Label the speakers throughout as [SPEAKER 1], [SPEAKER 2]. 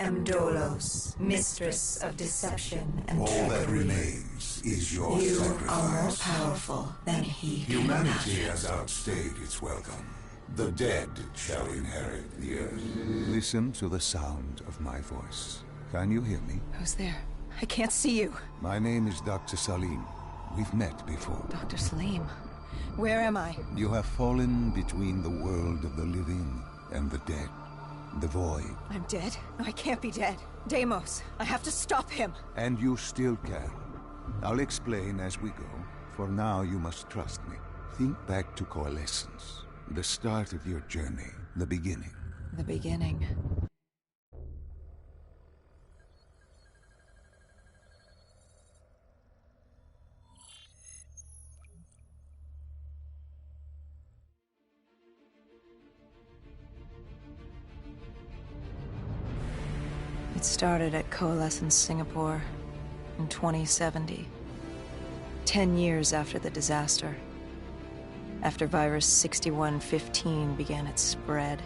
[SPEAKER 1] am Dolos, mistress of deception and
[SPEAKER 2] All
[SPEAKER 1] trickery.
[SPEAKER 2] that remains is your
[SPEAKER 1] You
[SPEAKER 2] sacrifice.
[SPEAKER 1] are more powerful than he can
[SPEAKER 2] Humanity
[SPEAKER 1] imagine.
[SPEAKER 2] has outstayed its welcome. The dead shall inherit the earth. Listen to the sound of my voice. Can you hear me?
[SPEAKER 3] Who's there? I can't see you.
[SPEAKER 2] My name is Dr. Salim. We've met before.
[SPEAKER 3] Dr. Salim. Where am I?
[SPEAKER 2] You have fallen between the world of the living and the dead. The void.
[SPEAKER 3] I'm dead? No, I can't be dead. Deimos, I have to stop him.
[SPEAKER 2] And you still can. I'll explain as we go. For now, you must trust me. Think back to coalescence. The start of your journey. The beginning.
[SPEAKER 3] The beginning. It started at Coalescence Singapore in 2070. 10 years after the disaster. After virus 6115 began its spread.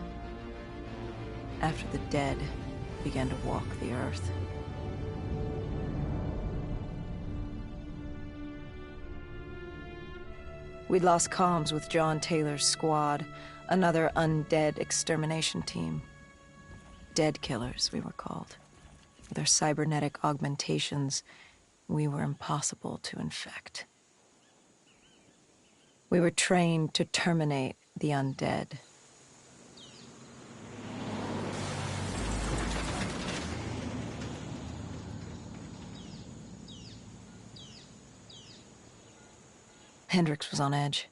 [SPEAKER 3] After the dead began to walk the earth. We'd lost comms with John Taylor's squad, another undead extermination team. Dead killers, we were called. With our cybernetic augmentations, we were impossible to infect. We were trained to terminate the undead. Hendrix was on edge.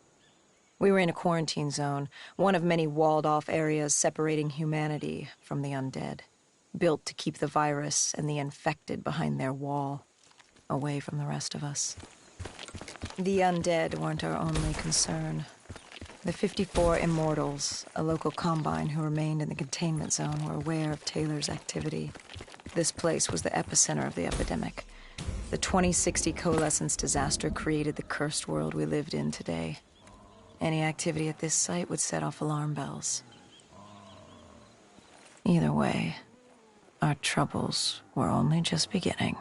[SPEAKER 3] We were in a quarantine zone, one of many walled-off areas separating humanity from the undead, built to keep the virus and the infected behind their wall, away from the rest of us. The undead weren't our only concern. The 54 Immortals, a local combine who remained in the containment zone, were aware of Taylor's activity. This place was the epicenter of the epidemic. The 2060 Coalescence disaster created the cursed world we lived in today. Any activity at this site would set off alarm bells. Either way, our troubles were only just beginning.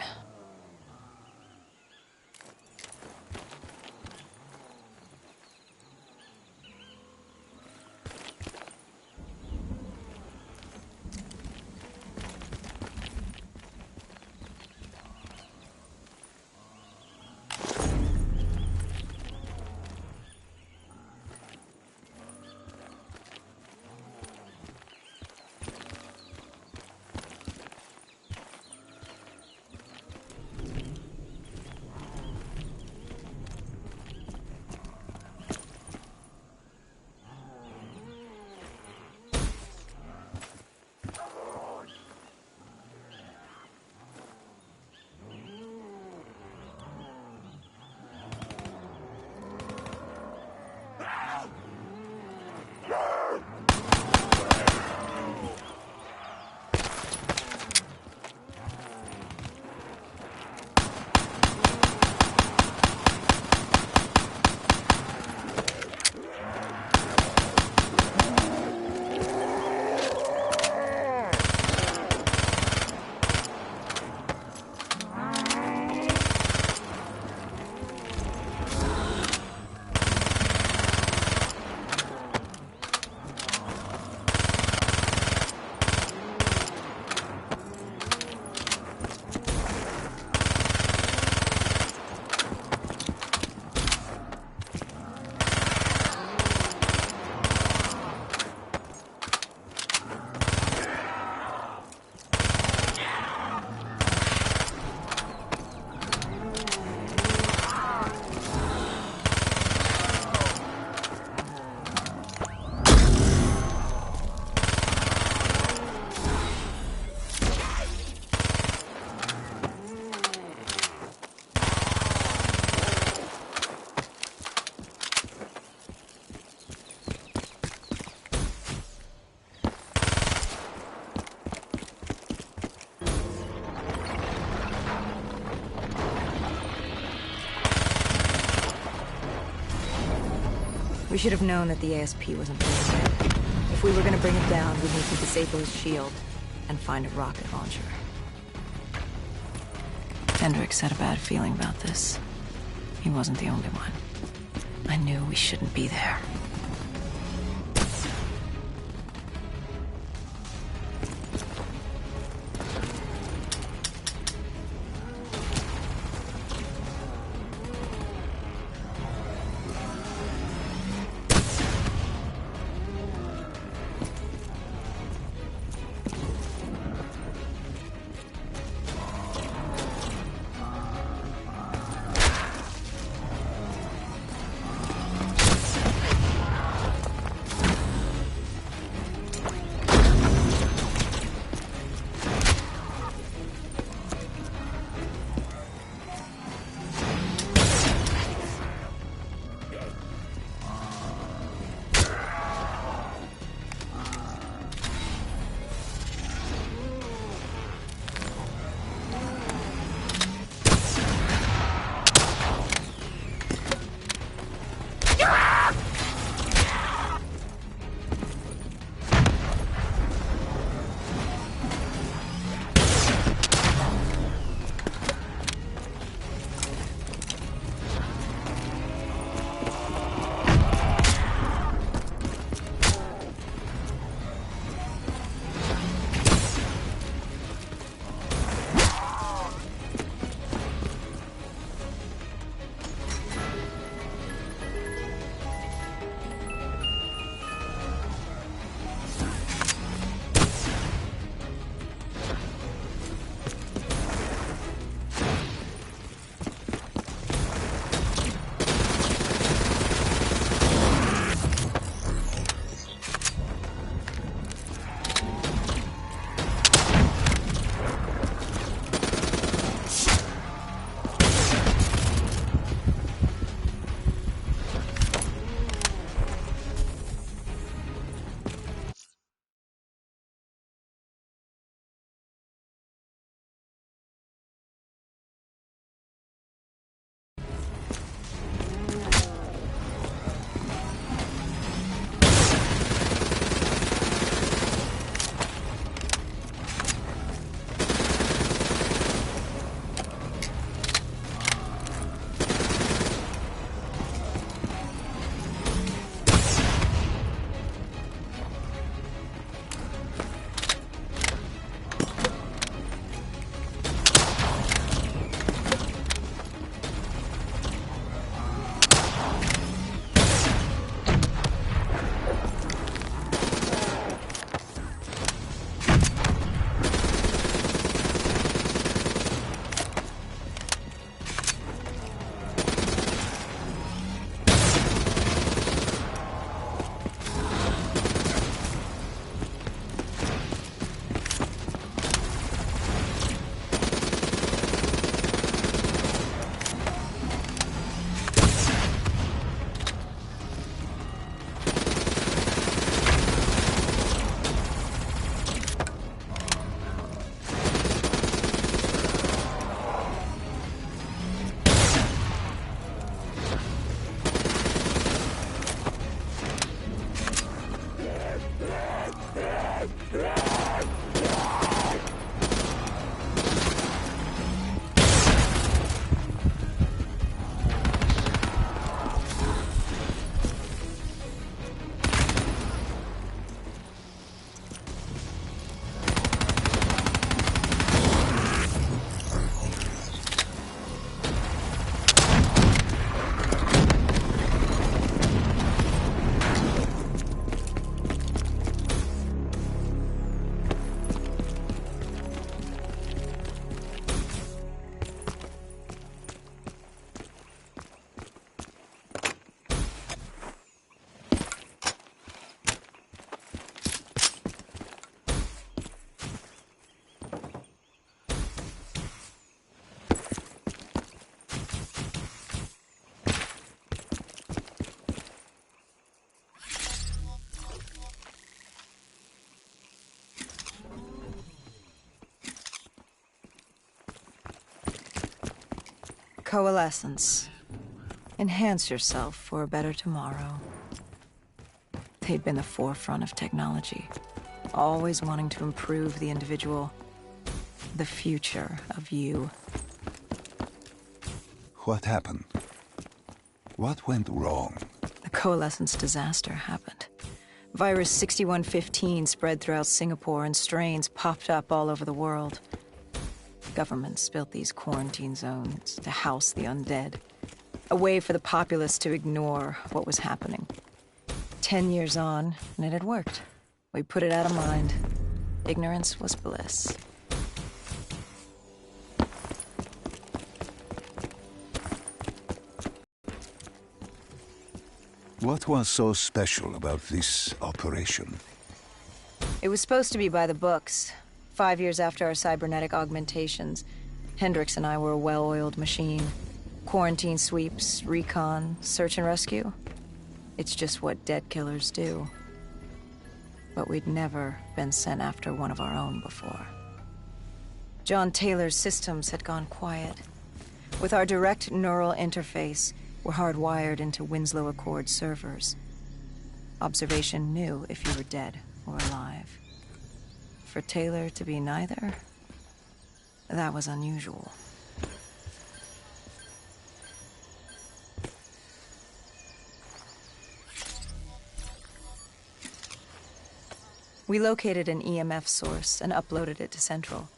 [SPEAKER 3] We should have known that the ASP wasn't doing it. If we were going to bring it down, we'd need to disable his shield. and find a rocket launcher. Hendricks had a bad feeling about this. He wasn't the only one. I knew we shouldn't be there. Coalescence. Enhance yourself for a better tomorrow. They'd been the forefront of technology. always wanting to improve the individual, the future of you.
[SPEAKER 2] What happened? What went wrong?
[SPEAKER 3] The coalescence disaster happened. Virus 6115 spread throughout Singapore and strains popped up all over the world. Governments built these quarantine zones to house the undead, a way for the populace to ignore what was happening. 10 years on, and it had worked. We put it out of mind. Ignorance was bliss.
[SPEAKER 2] What was so special about this operation?
[SPEAKER 3] It was supposed to be by the books. 5 years after our cybernetic augmentations, Hendricks and I were a well-oiled machine. Quarantine sweeps, recon, search and rescue. It's just what dead killers do. But we'd never been sent after one of our own before. John Taylor's systems had gone quiet. With our direct neural interface, we're hardwired into Winslow Accord servers. Observation knew if you were dead or alive. For Taylor to be neither, that was unusual. We located an EMF source and uploaded it to Central.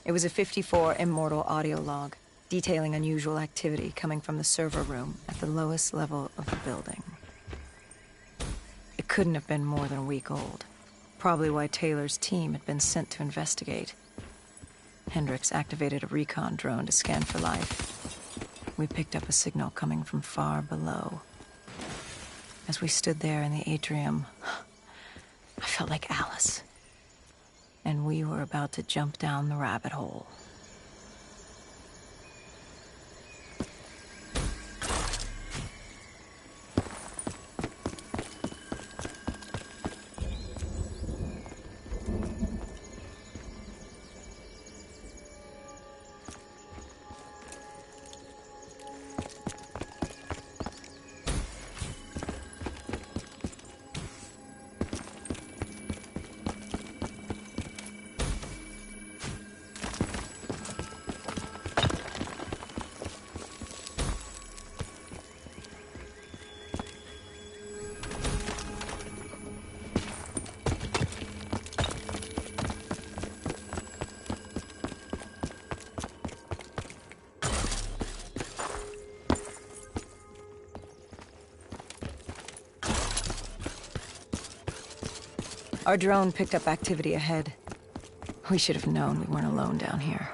[SPEAKER 3] It was a 54 immortal audio log, detailing unusual activity coming from the server room at the lowest level of the building. It couldn't have been more than a week old, probably why Taylor's team had been sent to investigate. Hendricks activated a recon drone to scan for life. We picked up a signal coming from far below. As we stood there in the atrium, I felt like Alice. And we were about to jump down the rabbit hole. Our drone picked up activity ahead. We should have known we weren't alone down here.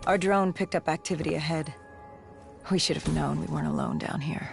[SPEAKER 3] Our drone picked up activity ahead. We should have known we weren't alone down here.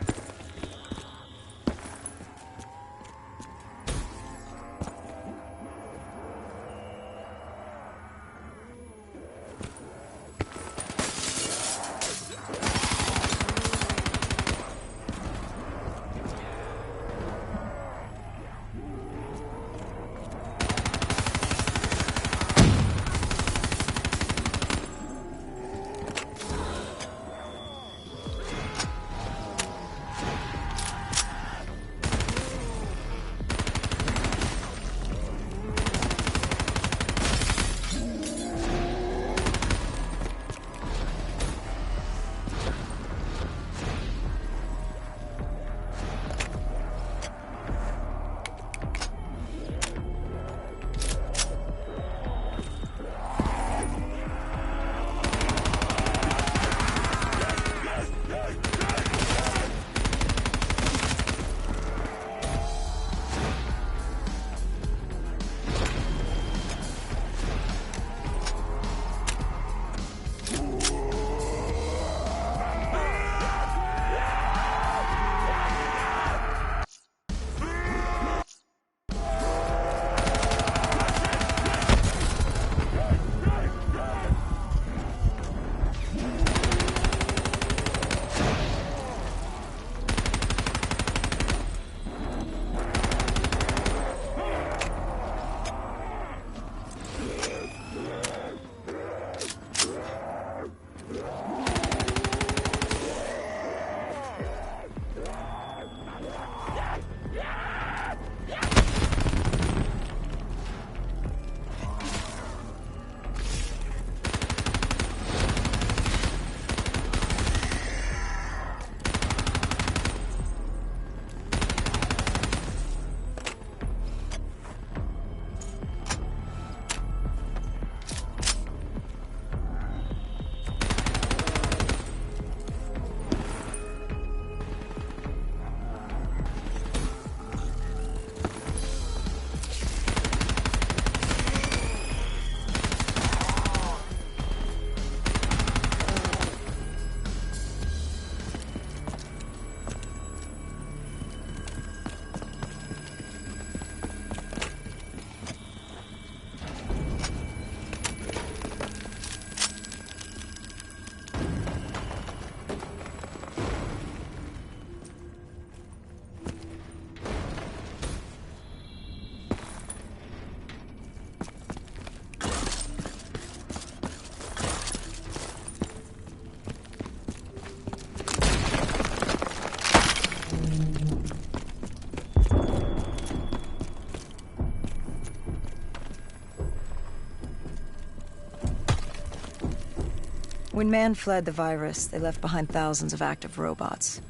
[SPEAKER 3] When man fled the virus, they left behind thousands of active robots.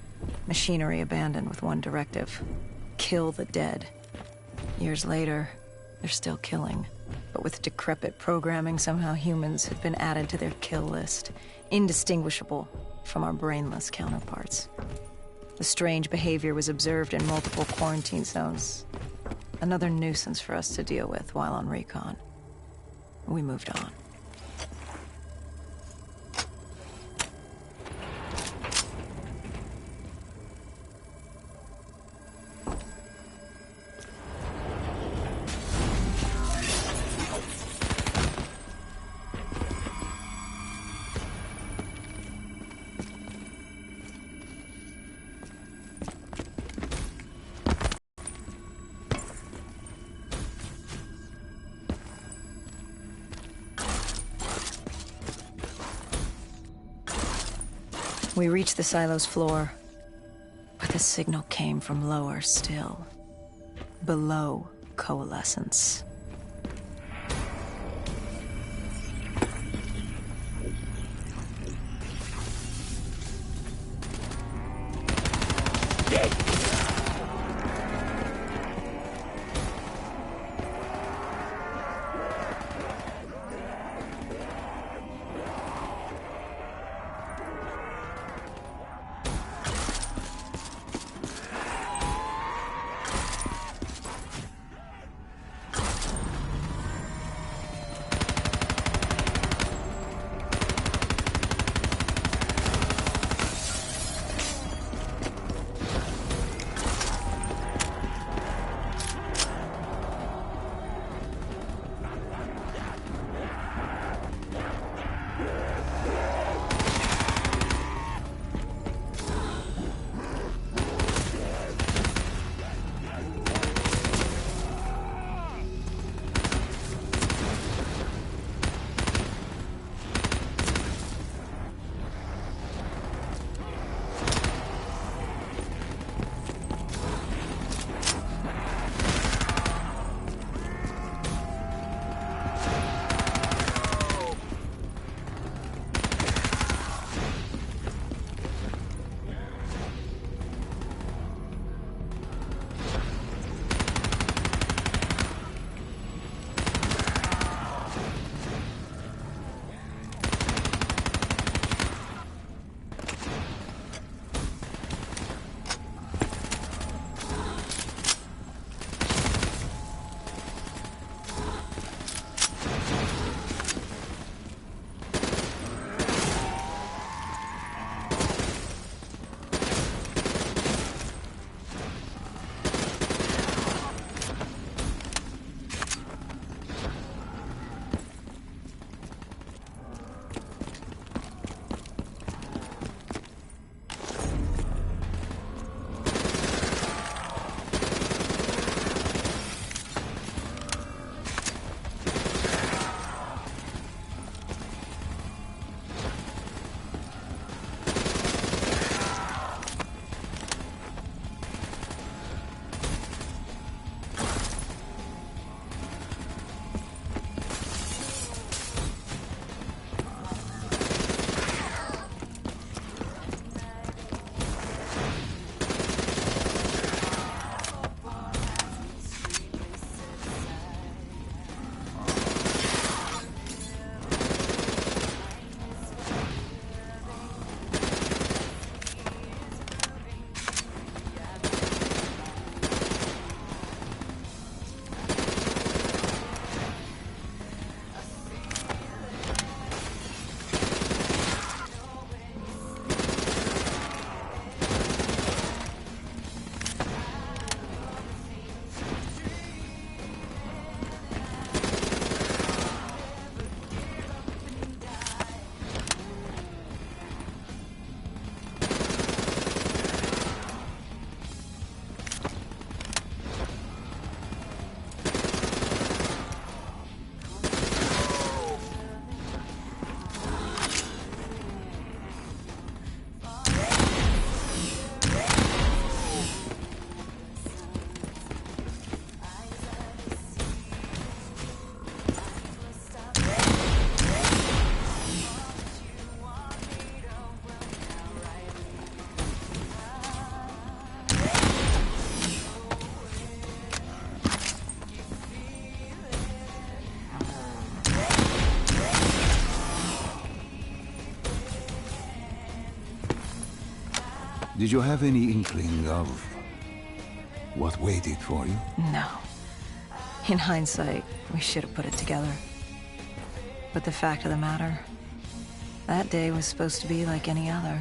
[SPEAKER 3] Machinery abandoned with one directive: kill the dead. Years later, they're still killing. But with decrepit programming, somehow humans had been added to their kill list, indistinguishable from our brainless counterparts. The strange behavior was observed in multiple quarantine zones. Another nuisance for us to deal with while on recon. We moved on. We reached the silo's floor, but the signal came from lower still. Below coalescence.
[SPEAKER 2] Did you have any inkling of what waited for you?
[SPEAKER 3] No. In hindsight, we should have put it together. But the fact of the matter, that day was supposed to be like any other.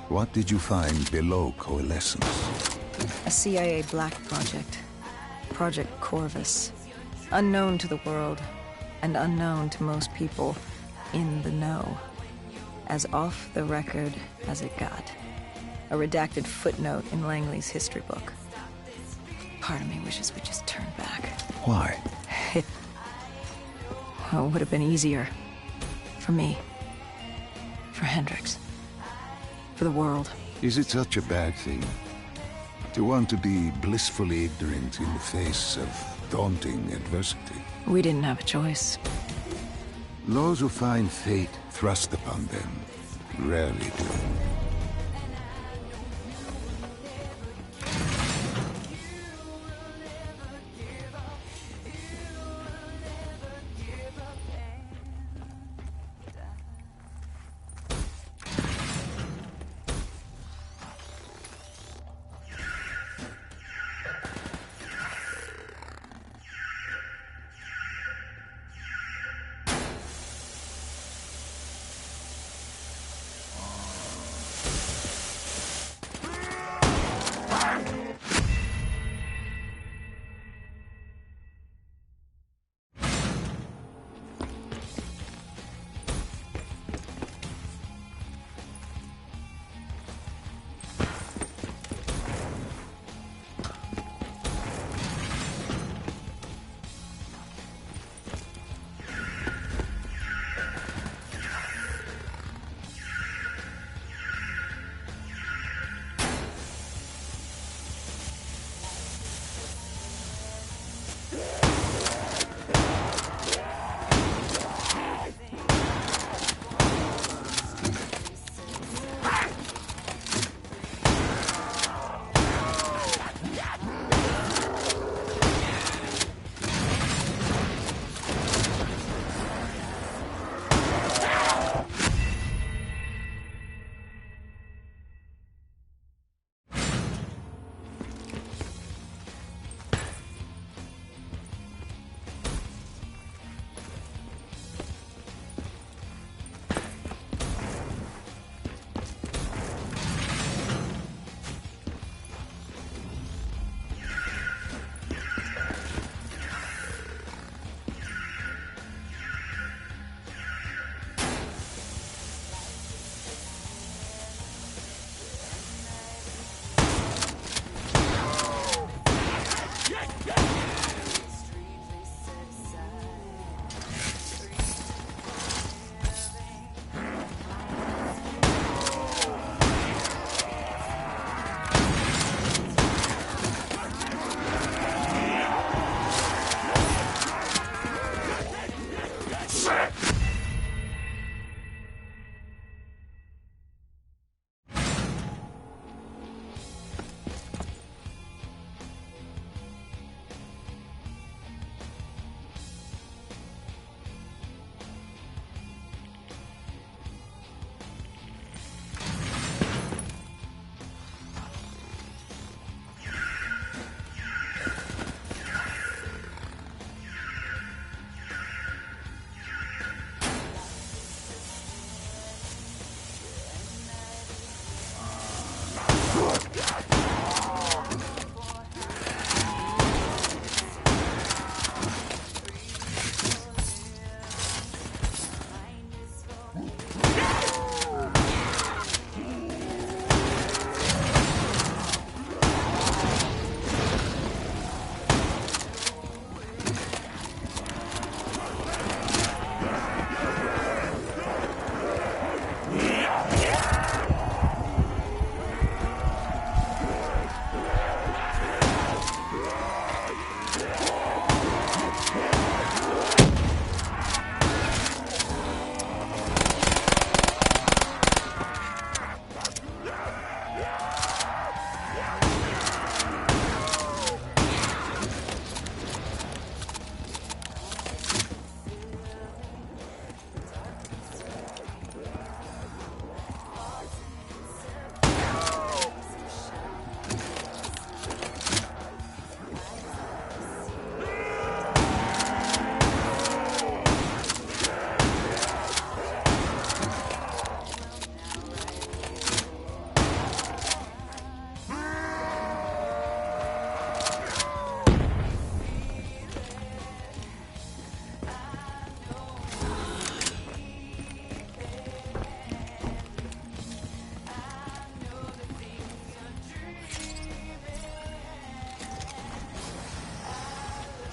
[SPEAKER 2] What did you find below Coalescence?
[SPEAKER 3] A CIA black project. Project Corvus. Unknown to the world, and unknown to most people in the know. As off the record as it got. A redacted footnote in Langley's history book. Part of me wishes we just turned back.
[SPEAKER 2] Why?
[SPEAKER 3] Well, it would have been easier. For me. For Hendricks. For the world.
[SPEAKER 2] Is it such a bad thing? To want to be blissfully ignorant in the face of daunting adversity?
[SPEAKER 3] We didn't have a choice.
[SPEAKER 2] Those who find fate thrust upon them rarely do.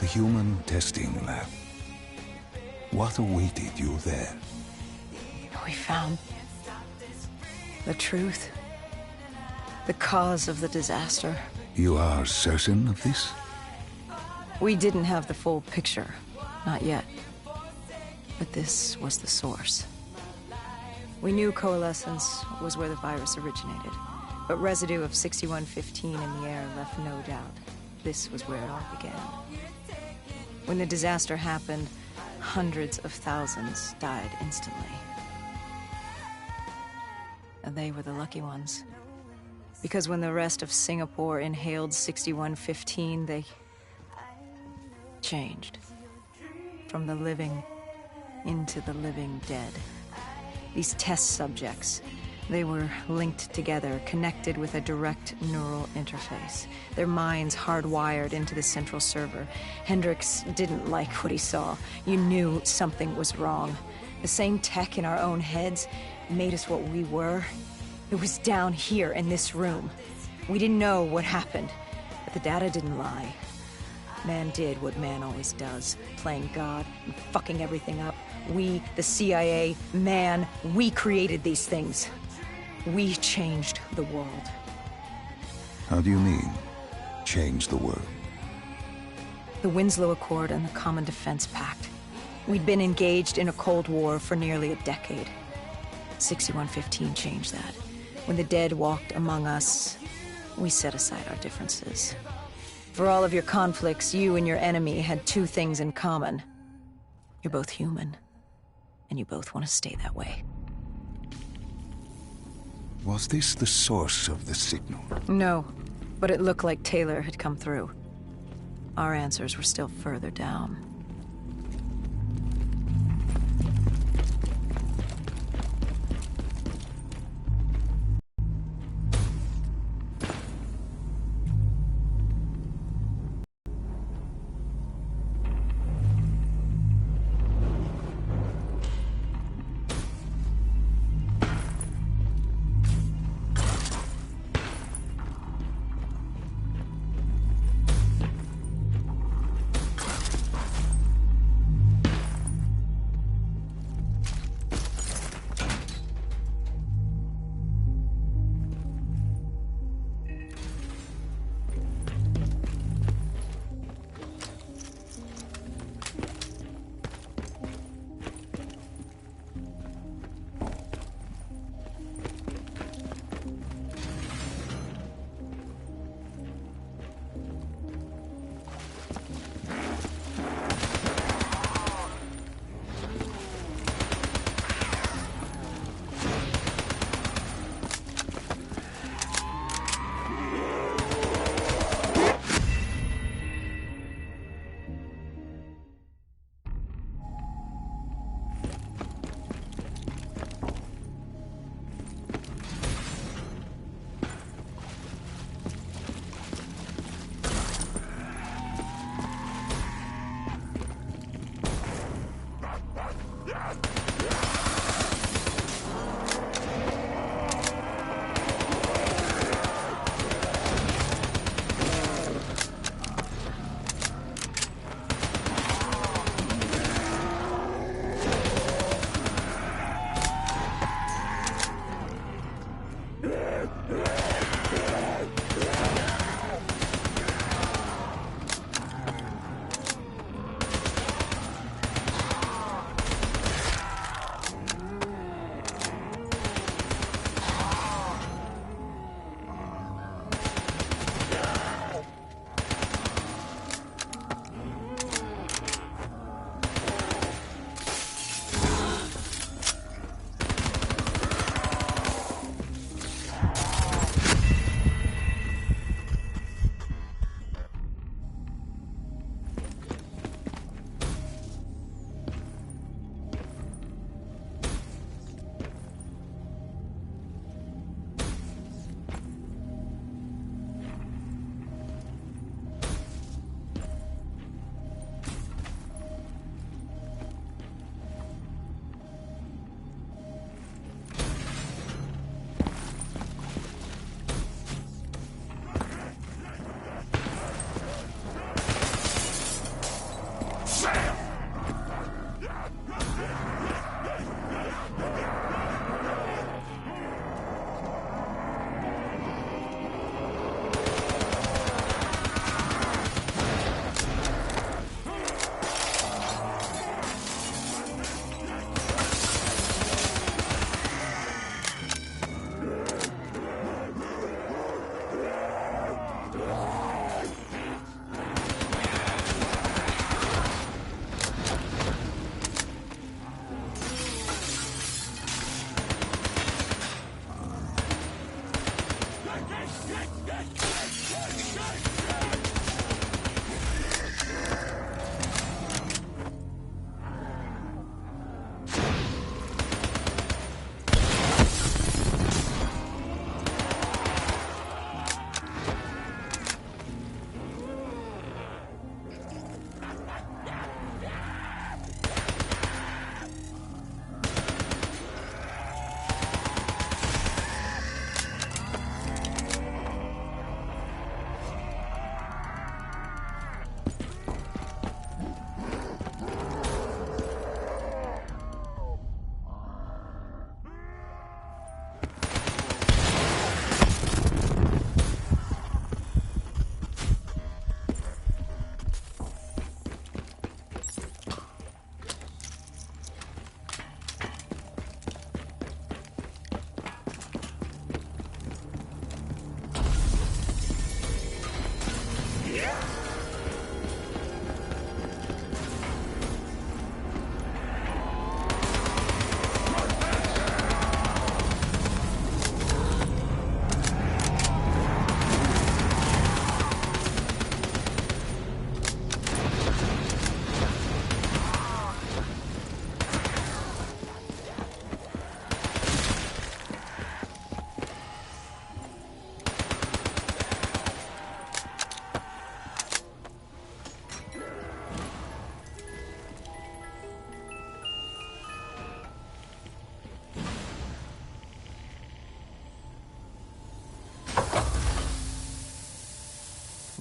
[SPEAKER 2] The human testing lab. What awaited you there?
[SPEAKER 3] We found the truth. The cause of the disaster.
[SPEAKER 2] You are certain of this?
[SPEAKER 3] We didn't have the full picture. Not yet. But this was the source. We knew coalescence was where the virus originated, but residue of 6115 in the air left no doubt. This was where it all began. When the disaster happened, hundreds of thousands died instantly. And they were the lucky ones. Because when the rest of Singapore inhaled 6115, they changed. From the living into the living dead. These test subjects, they were linked together, connected with a direct neural interface. Their minds hardwired into the central server. Hendricks didn't like what he saw. You knew something was wrong. The same tech in our own heads made us what we were. It was down here in this room. We didn't know what happened, but the data didn't lie. Man did what man always does, playing God and fucking everything up. We, the CIA, man, we created these things. We changed the world.
[SPEAKER 2] How do you mean, change the world?
[SPEAKER 3] The Winslow Accord and the Common Defense Pact. We'd been engaged in a Cold War for nearly a decade. 6115 changed that. When the dead walked among us, we set aside our differences. For all of your conflicts, you and your enemy had two things in common. You're both human, and you both want to stay that way.
[SPEAKER 2] Was this the source of the signal?
[SPEAKER 3] No, but it looked like Taylor had come through. Our answers were still further down.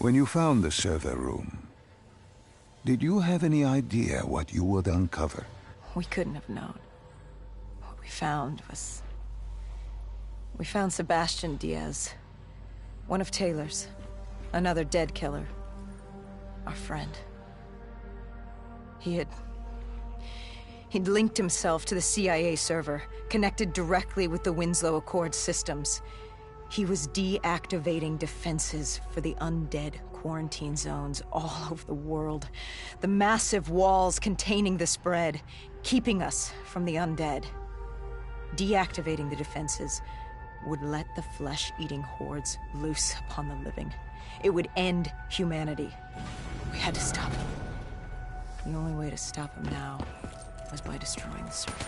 [SPEAKER 2] When you found the server room, did you have any idea what you would uncover?
[SPEAKER 3] We couldn't have known. What we found was... We found Sebastian Diaz. One of Taylor's. Another dead killer. Our friend. He'd linked himself to the CIA server, connected directly with the Winslow Accord systems. He was deactivating defenses for the undead quarantine zones all over the world. The massive walls containing the spread, keeping us from the undead. Deactivating the defenses would let the flesh-eating hordes loose upon the living. It would end humanity. We had to stop him. The only way to stop him now was by destroying the server.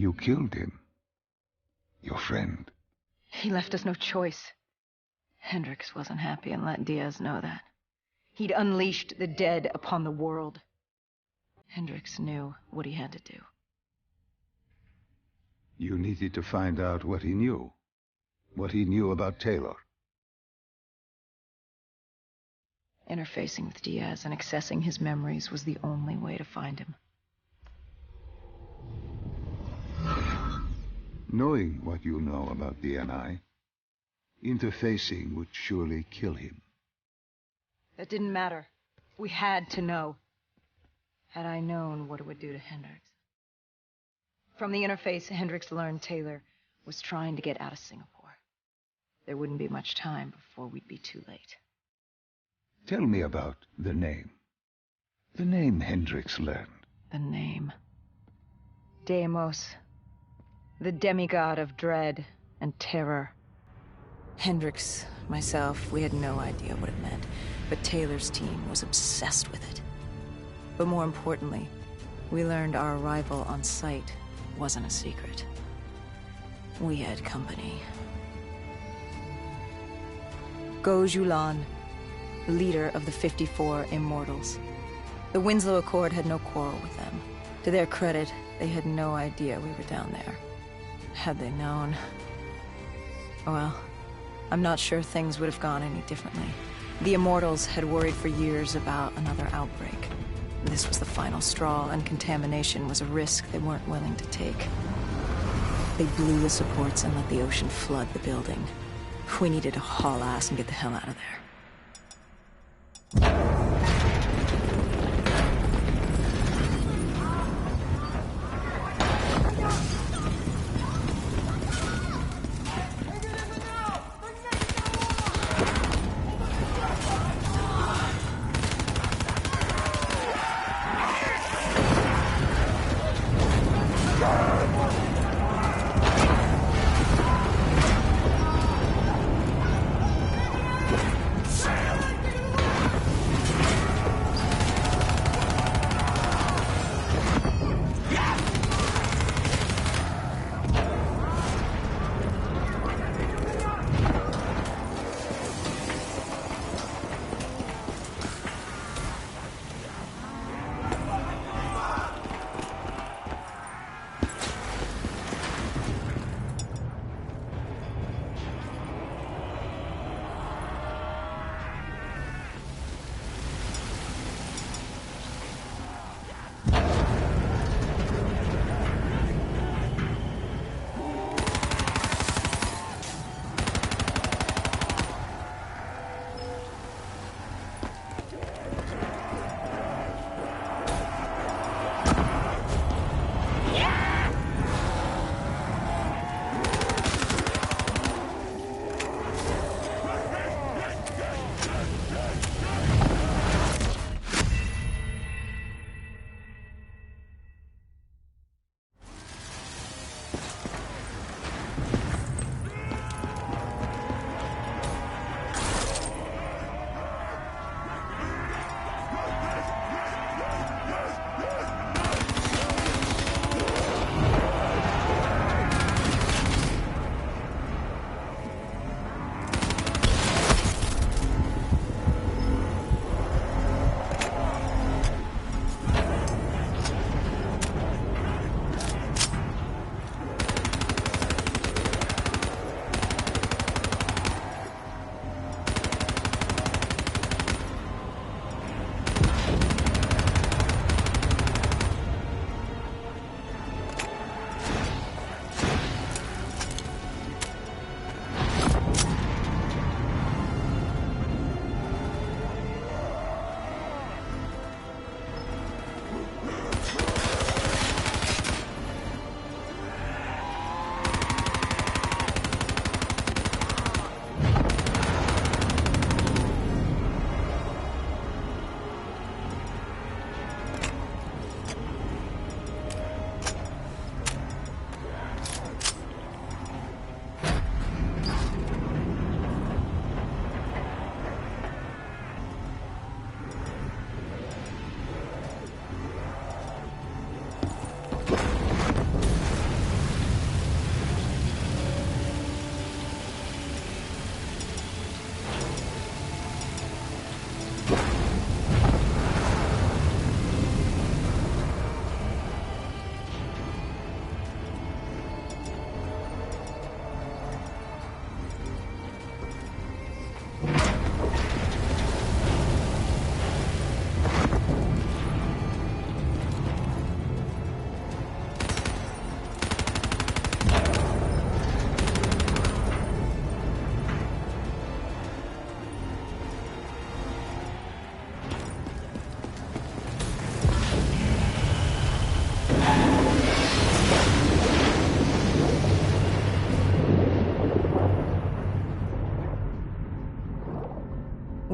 [SPEAKER 2] You killed him. Your friend.
[SPEAKER 3] He left us no choice. Hendricks wasn't happy and let Diaz know that. He'd unleashed the dead upon the world. Hendricks knew what he had to do.
[SPEAKER 2] You needed to find out what he knew. What he knew about Taylor.
[SPEAKER 3] Interfacing with Diaz and accessing his memories was the only way to find him.
[SPEAKER 2] Knowing what you know about DNI, interfacing would surely kill him.
[SPEAKER 3] That didn't matter. We had to know. Had I known what it would do to Hendricks. From the interface, Hendricks learned Taylor was trying to get out of Singapore. There wouldn't be much time before we'd be too late.
[SPEAKER 2] Tell me about the name. The name Hendricks learned.
[SPEAKER 3] The name. Deimos. The demigod of dread and terror. Hendricks, myself, we had no idea what it meant, but Taylor's team was obsessed with it. But more importantly, we learned our arrival on site wasn't a secret. We had company. Go Julan, leader of the 54 Immortals. The Winslow Accord had no quarrel with them. To their credit, they had no idea we were down there. Had they known... well, I'm not sure things would have gone any differently. The Immortals had worried for years about another outbreak. This was the final straw, and contamination was a risk they weren't willing to take. They blew the supports and let the ocean flood the building. We needed to haul ass and get the hell out of there.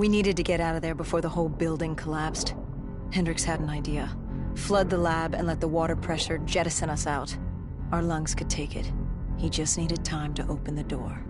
[SPEAKER 3] We needed to get out of there before the whole building collapsed. Hendricks had an idea. Flood the lab and let the water pressure jettison us out. Our lungs could take it. He just needed time to open the door.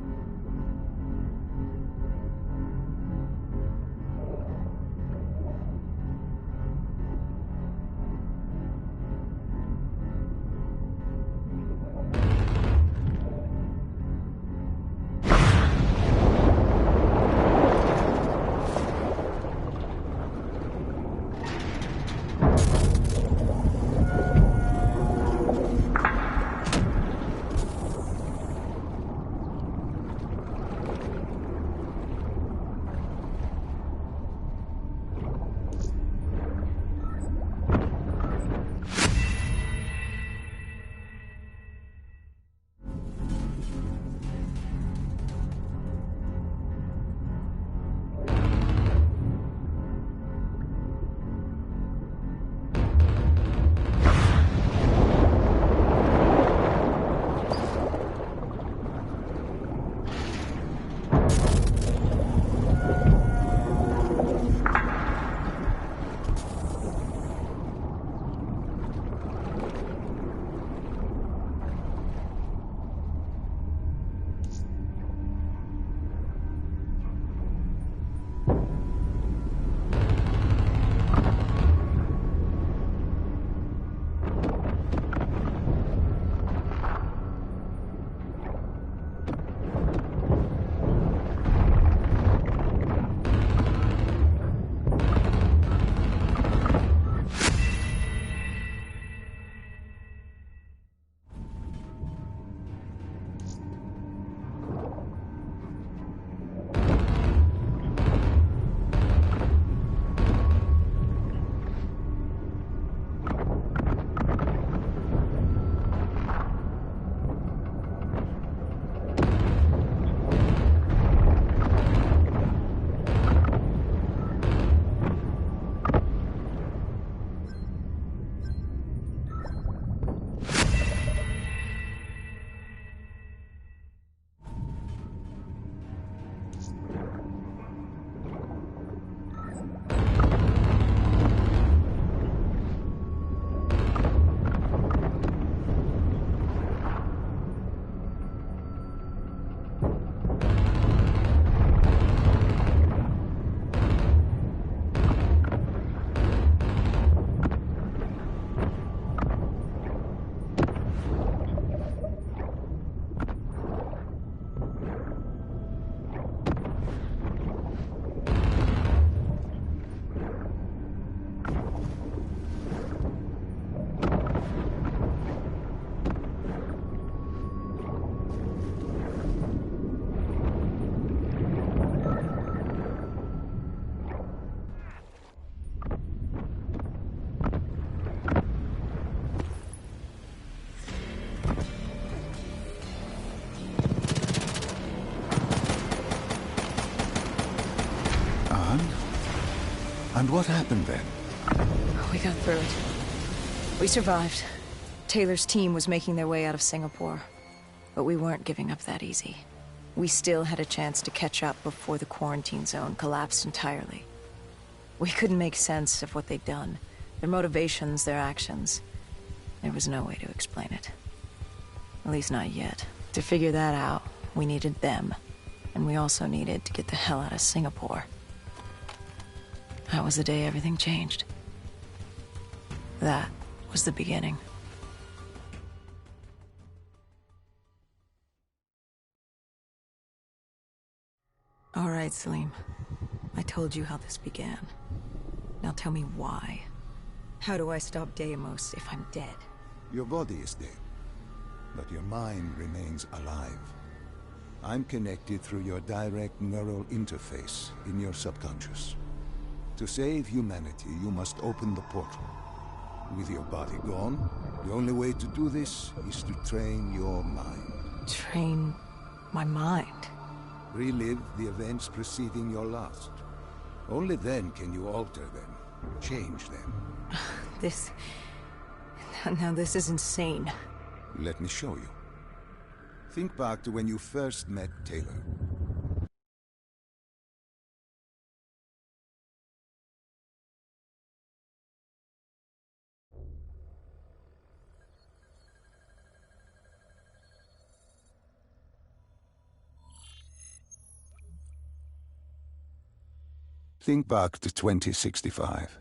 [SPEAKER 2] And what happened then?
[SPEAKER 3] We got through it. We survived. Taylor's team was making their way out of Singapore. But we weren't giving up that easy. We still had a chance to catch up before the quarantine zone collapsed entirely. We couldn't make sense of what they'd done. Their motivations, their actions. There was no way to explain it. At least not yet. To figure that out, we needed them. And we also needed to get the hell out of Singapore. That was the day everything changed. That was the beginning. All right, Salim. I told you how this began. Now tell me why. How do I stop Deimos if I'm dead?
[SPEAKER 2] Your body is dead, but your mind remains alive. I'm connected through your direct neural interface in your subconscious. To save humanity, you must open the portal. With your body gone, the only way to do this is to train your mind.
[SPEAKER 3] Train my mind?
[SPEAKER 2] Relive the events preceding your last. Only then can you alter them, change them.
[SPEAKER 3] Now this is insane.
[SPEAKER 2] Let me show you. Think back to when you first met Taylor. Think back to 2065.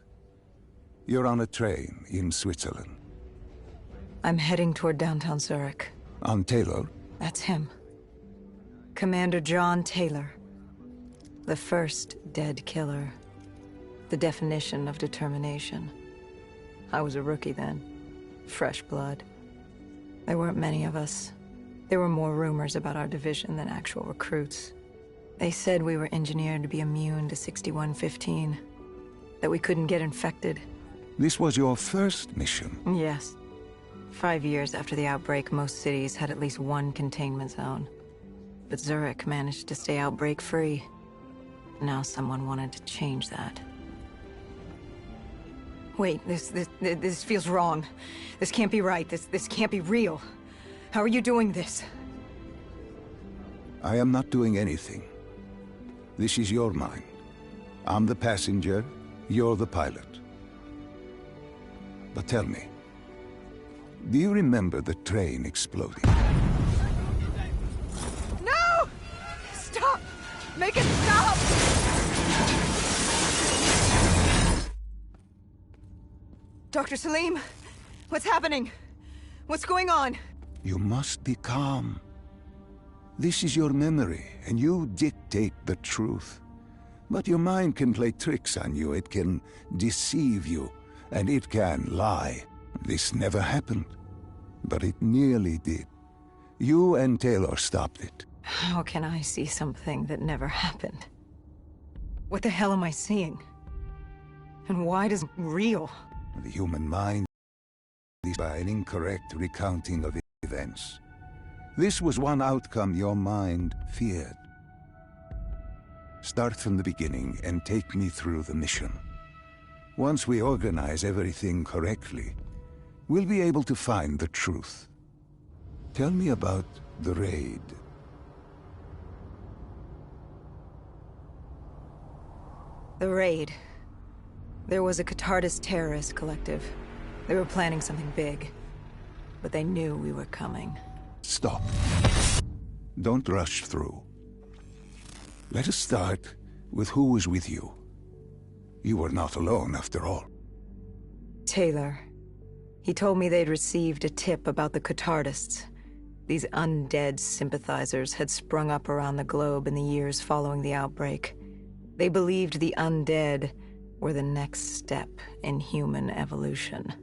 [SPEAKER 2] You're on a train in Switzerland.
[SPEAKER 3] I'm heading toward downtown Zurich.
[SPEAKER 2] On Taylor?
[SPEAKER 3] That's him. Commander John Taylor. The first dead killer. The definition of determination. I was a rookie then. Fresh blood. There weren't many of us. There were more rumors about our division than actual recruits. They said we were engineered to be immune to 6115. That we couldn't get infected.
[SPEAKER 2] This was your first mission?
[SPEAKER 3] Yes. 5 years after the outbreak, most cities had at least one containment zone. But Zurich managed to stay outbreak-free. Now someone wanted to change that. Wait, this feels wrong. This can't be right. This can't be real. How are you doing this?
[SPEAKER 2] I am not doing anything. This is your mine. I'm the passenger, you're the pilot. But tell me, do you remember the train exploding?
[SPEAKER 3] No! Stop! Make it stop! Dr. Salim, what's happening? What's going on?
[SPEAKER 2] You must be calm. This is your memory, and you dictate the truth. But your mind can play tricks on you, it can deceive you, and it can lie. This never happened, but it nearly did. You and Taylor stopped it.
[SPEAKER 3] How can I see something that never happened? What the hell am I seeing? And why does it real?
[SPEAKER 2] The human mind is by an incorrect recounting of events. This was one outcome your mind feared. Start from the beginning and take me through the mission. Once we organize everything correctly, we'll be able to find the truth. Tell me about the raid.
[SPEAKER 3] The raid. There was a Catardist terrorist collective. They were planning something big. But they knew we were coming.
[SPEAKER 2] Stop. Don't rush through. Let us start with who was with you. You were not alone, after all.
[SPEAKER 3] Taylor. He told me they'd received a tip about the Catardists. These undead sympathizers had sprung up around the globe in the years following the outbreak. They believed the undead were the next step in human evolution.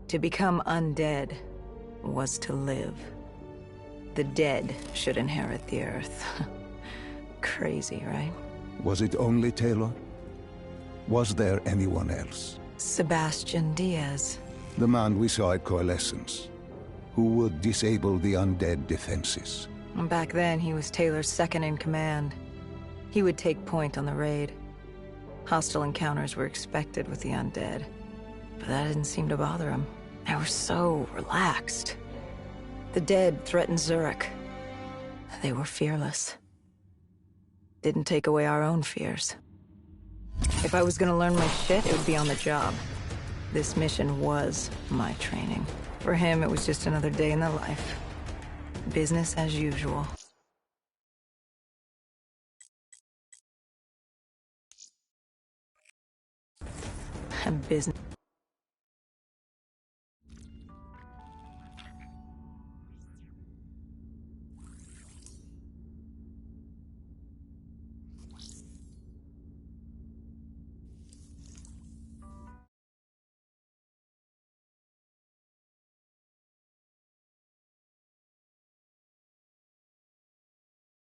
[SPEAKER 3] To become undead was to live. The dead should inherit the Earth. Crazy, right?
[SPEAKER 2] Was it only Taylor? Was there anyone else?
[SPEAKER 3] Sebastian Diaz.
[SPEAKER 2] The man we saw at Coalescence, who would disable the undead defenses.
[SPEAKER 3] Back then, he was Taylor's second in command. He would take point on the raid. Hostile encounters were expected with the undead, but that didn't seem to bother him. They were so relaxed. The dead threatened Zurich. They were fearless. Didn't take away our own fears. If I was gonna learn my shit, it would be on the job. This mission was my training. For him, it was just another day in the life. Business as usual. Business.